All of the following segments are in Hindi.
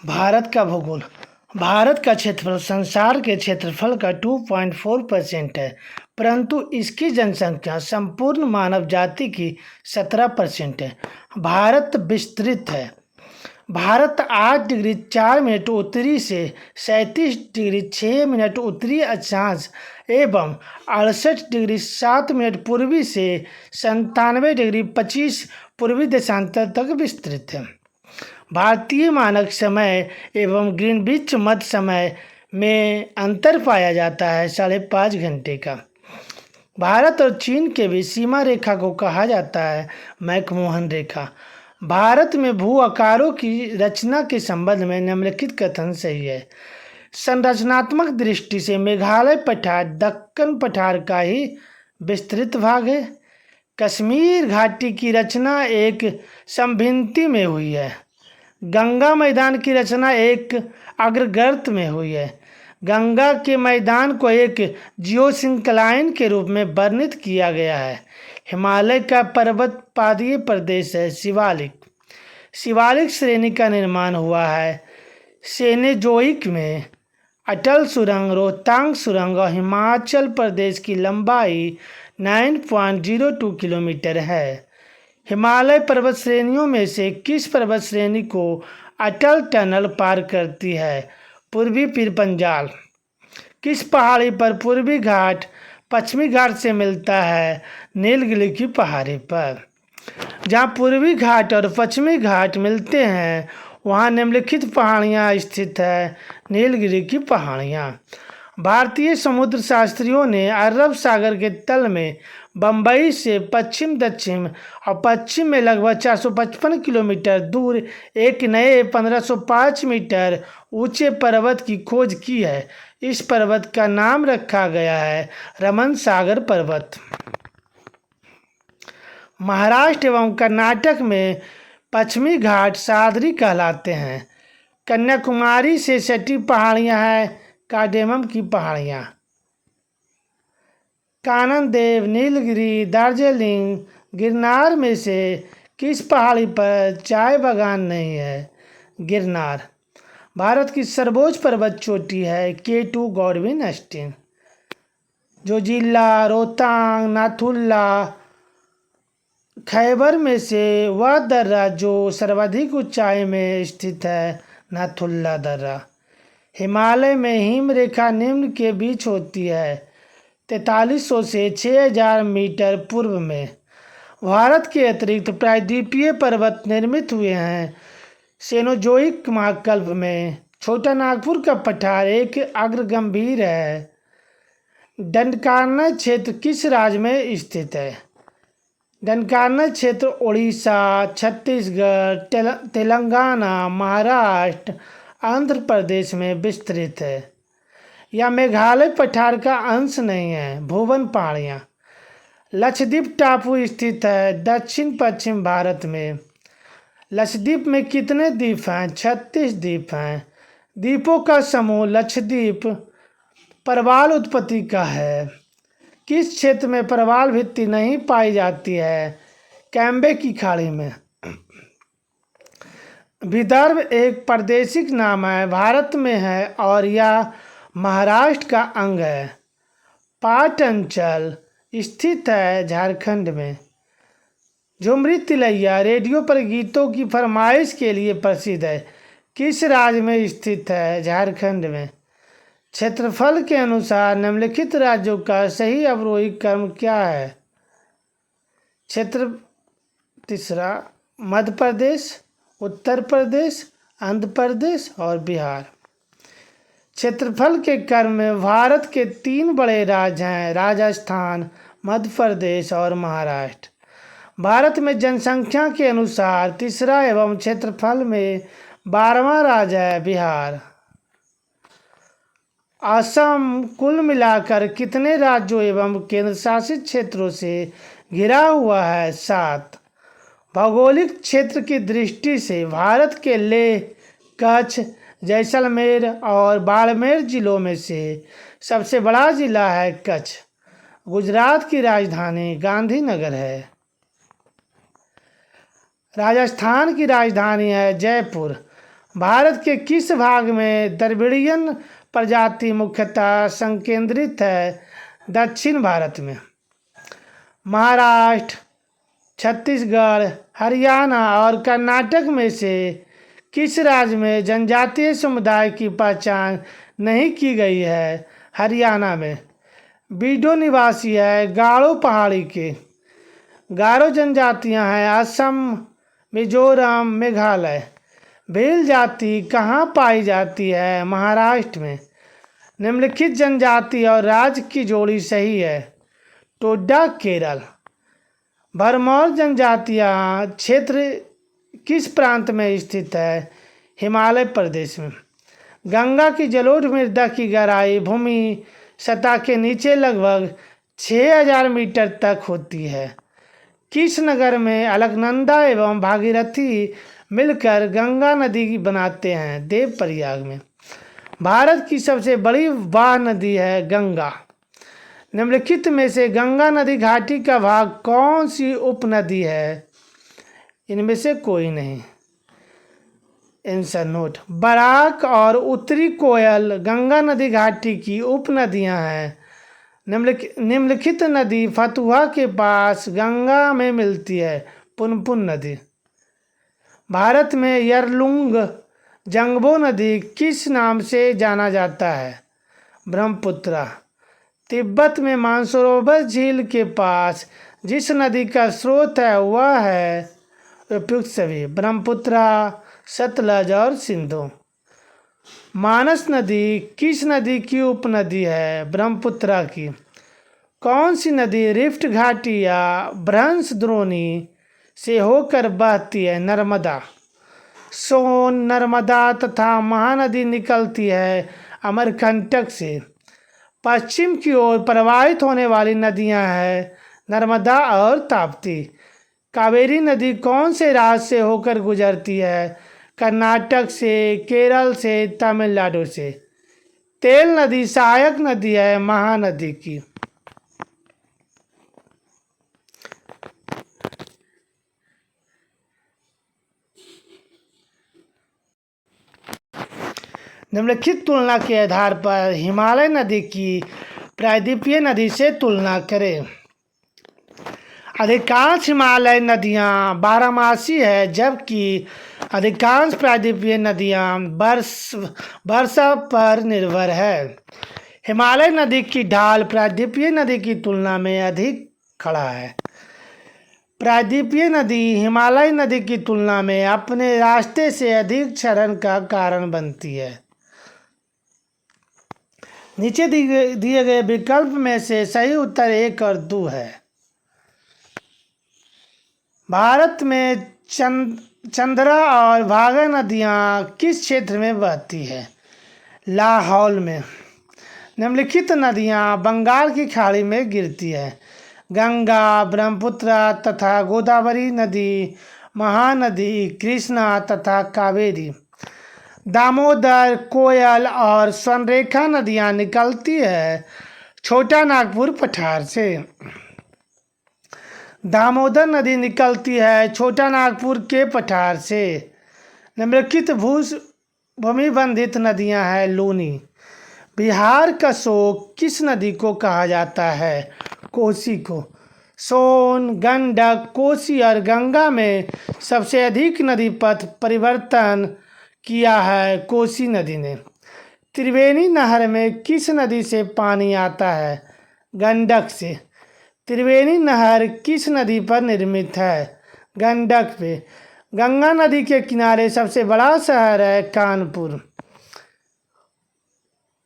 भारत का भूगोल। भारत का क्षेत्रफल संसार के क्षेत्रफल का 2.4% है, परंतु इसकी जनसंख्या संपूर्ण मानव जाति की 17% है। भारत विस्तृत है। भारत 8 डिग्री 4 मिनट उत्तरी से 37 डिग्री 6 मिनट उत्तरी अक्षांश एवं 68 डिग्री 7 मिनट पूर्वी से 97 डिग्री 25 पूर्वी देशांतर तक विस्तृत है। भारतीय मानक समय एवं ग्रीनविच मध्य समय में अंतर पाया जाता है 5.5 घंटे का। भारत और चीन के बीच सीमा रेखा को कहा जाता है मैकमोहन रेखा। भारत में भू आकारों की रचना के संबंध में निम्नलिखित कथन सही है। संरचनात्मक दृष्टि से मेघालय पठार दक्कन पठार का ही विस्तृत भाग है। कश्मीर घाटी की रचना एक समभिन्ति में हुई है। गंगा मैदान की रचना एक अग्रगर्त में हुई है। गंगा के मैदान को एक जियोसिंक्लाइन के रूप में वर्णित किया गया है। हिमालय का पर्वत पादीय प्रदेश है। शिवालिक श्रेणी का निर्माण हुआ है सेनेजोइक में। अटल सुरंग, रोहतांग सुरंग और हिमाचल प्रदेश की लंबाई 9.02 किलोमीटर है। हिमालय पर्वत श्रेणियों में से किस पर्वत श्रेणी को अटल टनल पार करती है? पूर्वी पीर पंजाल। किस पहाड़ी पर पूर्वी घाट पश्चिमी घाट से मिलता है? नीलगिरी की पहाड़ी पर। जहाँ पूर्वी घाट और पश्चिमी घाट मिलते हैं वहाँ निम्नलिखित पहाड़ियाँ स्थित है। नीलगिरी की पहाड़ियाँ। भारतीय समुद्र शास्त्रियों ने अरब सागर के तल में बंबई से पश्चिम दक्षिण और पश्चिम में लगभग 455 किलोमीटर दूर एक नए 1505 मीटर ऊंचे पर्वत की खोज की है। इस पर्वत का नाम रखा गया है रमन सागर पर्वत। महाराष्ट्र एवं कर्नाटक में पश्चिमी घाट सह्याद्री कहलाते हैं। कन्याकुमारी से सटी पहाड़ियाँ हैं कार्डेमम की पहाड़ियाँ। कानन-देव, नीलगिरी, दार्जिलिंग, गिरनार में से किस पहाड़ी पर चाय बागान नहीं है? गिरनार। भारत की सर्वोच्च पर्वत चोटी है K2 गॉडविन अस्टीन। जोजिला, रोहतांग, नाथुला, खैबर में से वह दर्रा जो सर्वाधिक ऊंचाई में स्थित है नाथुला दर्रा। हिमालय में हिम रेखा निम्न के बीच होती है 4300 से 6000 मीटर पूर्व में। भारत के अतिरिक्त प्रायद्वीपीय पर्वत निर्मित हुए हैं सेनोजोइक महाकल्प में। छोटा नागपुर का पठार एक अग्रगंभीर है। दंडकारण्य क्षेत्र किस राज्य में स्थित है? दंडकारण्य क्षेत्र उड़ीसा, छत्तीसगढ़, तेलंगाना, महाराष्ट्र, आंध्र प्रदेश में विस्तृत है। यह मेघालय पठार का अंश नहीं है। भुवन पहाड़ियाँ। लक्षद्वीप टापू स्थित है दक्षिण पश्चिम भारत में। लक्षद्वीप में कितने द्वीप हैं? 36 द्वीप हैं। द्वीपों का समूह लक्षद्वीप प्रवाल उत्पत्ति का है। किस क्षेत्र में प्रवाल भित्ति नहीं पाई जाती है? कैम्बे की खाड़ी में। विदर्भ एक प्रादेशिक नाम है, भारत में है और यह महाराष्ट्र का अंग है। पाटंचल स्थित है झारखंड में। झुमरी तिलैया रेडियो पर गीतों की फरमाइश के लिए प्रसिद्ध है। किस राज्य में स्थित है? झारखंड में। क्षेत्रफल के अनुसार निम्नलिखित राज्यों का सही अवरोही क्रम क्या है? तीसरा मध्य प्रदेश, उत्तर प्रदेश, आंध्र प्रदेश और बिहार। क्षेत्रफल के क्रम में भारत के 3 बड़े राज्य हैं राजस्थान, मध्य प्रदेश और महाराष्ट्र। भारत में जनसंख्या के अनुसार तीसरा एवं क्षेत्रफल में 12वां राज्य है बिहार। असम कुल मिलाकर कितने राज्यों एवं केंद्र शासित क्षेत्रों से घिरा हुआ है? 7। भौगोलिक क्षेत्र की दृष्टि से भारत के लेह, कच्छ, जैसलमेर और बाड़मेर जिलों में से सबसे बड़ा जिला है कच्छ। गुजरात की राजधानी गांधीनगर है। राजस्थान की राजधानी है जयपुर। भारत के किस भाग में द्रविड़ियन प्रजाति मुख्यतः संकेंद्रित है? दक्षिण भारत में। महाराष्ट्र, छत्तीसगढ़, हरियाणा और कर्नाटक में से किस राज्य में जनजातीय समुदाय की पहचान नहीं की गई है? हरियाणा में। बीडो निवासी है गारो पहाड़ी के। गारो जनजातियां हैं असम, मिजोरम, मेघालय। भील जाति कहाँ पाई जाती है? महाराष्ट्र में। निम्नलिखित जनजाति और राज्य की जोड़ी सही है? टोडा, केरल। भरमौर जनजातियां क्षेत्र किस प्रांत में स्थित है? हिमालय प्रदेश में। गंगा की जलोढ़ मृदा की गहराई भूमि सतह के नीचे लगभग 6000 मीटर तक होती है। किस नगर में अलकनंदा एवं भागीरथी मिलकर गंगा नदी बनाते हैं? देवप्रयाग में। भारत की सबसे बड़ी वाह नदी है गंगा। निम्नलिखित में से गंगा नदी घाटी का भाग कौन सी उपनदी है? इनमें से कोई नहीं। Answer note. बराक और उत्तरी कोयल गंगा नदी घाटी की उपनदियां हैं। निम्नलिखित नदी फतुहा के पास गंगा में मिलती है? पुनपुन नदी। भारत में यरलुंग जंगबो नदी किस नाम से जाना जाता है? ब्रह्मपुत्रा। तिब्बत में मानसरोवर झील के पास जिस नदी का स्रोत है वह है उपयुक्त सभी: ब्रह्मपुत्रा, सतलज और सिंधु। मानस नदी किस नदी की उपनदी है? ब्रह्मपुत्रा की। कौन सी नदी रिफ्ट घाटी या भ्रंश द्रोणी से होकर बहती है? नर्मदा। सोन, नर्मदा तथा महानदी निकलती है अमरकंटक से। पश्चिम की ओर प्रवाहित होने वाली नदियां हैं नर्मदा और ताप्ती। कावेरी नदी कौन से राज्य से होकर गुजरती है? कर्नाटक से, केरल से, तमिलनाडु से। तेल नदी सहायक नदी है महानदी की। निम्नलिखित तुलना के आधार पर हिमालय नदी की प्रायद्वीपीय नदी से तुलना करें। अधिकांश हिमालय नदियां बारहमासी है जबकि अधिकांश प्रायद्वीपीय नदियां वर्षा पर निर्भर है। हिमालय नदी की ढाल प्रायद्वीपीय नदी की तुलना में अधिक खड़ा है। प्रायद्वीपीय नदी हिमालय नदी की तुलना में अपने रास्ते से अधिक क्षरण का कारण बनती है। नीचे दिए गए विकल्प में से सही उत्तर 1 और 2 है। भारत में चंद्रा और भागा नदियां किस क्षेत्र में बहती है? लाहौल में। निम्नलिखित नदियां बंगाल की खाड़ी में गिरती है: गंगा, ब्रह्मपुत्र तथा गोदावरी नदी, महानदी, कृष्णा तथा कावेरी। दामोदर, कोयल और स्वर्णरेखा नदियां निकलती है छोटा नागपुर पठार से। दामोदर नदी निकलती है छोटा नागपुर के पठार से। निम्नलिखित भूमिबंधित नदियां हैं लूनी। बिहार का शोक किस नदी को कहा जाता है? कोसी को। सोन, गंडक, कोसी और गंगा में सबसे अधिक नदी पथ परिवर्तन किया है कोसी नदी ने। त्रिवेणी नहर में किस नदी से पानी आता है? गंडक से। त्रिवेणी नहर किस नदी पर निर्मित है? गंडक पे। गंगा नदी के किनारे सबसे बड़ा शहर है कानपुर।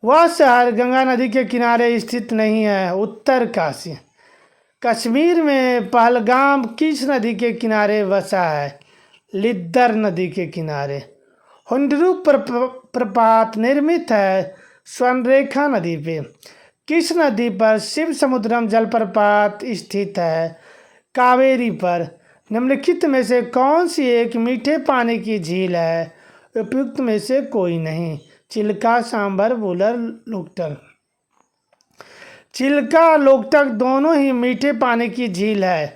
वह शहर गंगा नदी के किनारे स्थित नहीं है। उत्तरकाशी। कश्मीर में पहलगाम किस नदी के किनारे बसा है? लिद्दर नदी के किनारे। हुंडरू प्रपात निर्मित है स्वर्णरेखा नदी पे। किस नदी पर शिव समुद्रम जलप्रपात स्थित है? कावेरी पर। निम्नलिखित में से कौन सी एक मीठे पानी की झील है? उपयुक्त में से कोई नहीं। चिल्का, सांबर, वुलर, लोकटक। चिल्का, लोकटक दोनों ही मीठे पानी की झील है।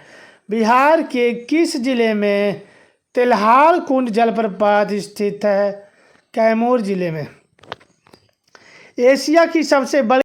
बिहार के किस जिले में तेल्हार कुंड जलप्रपात स्थित है? कैमूर जिले में। एशिया की सबसे बड़ी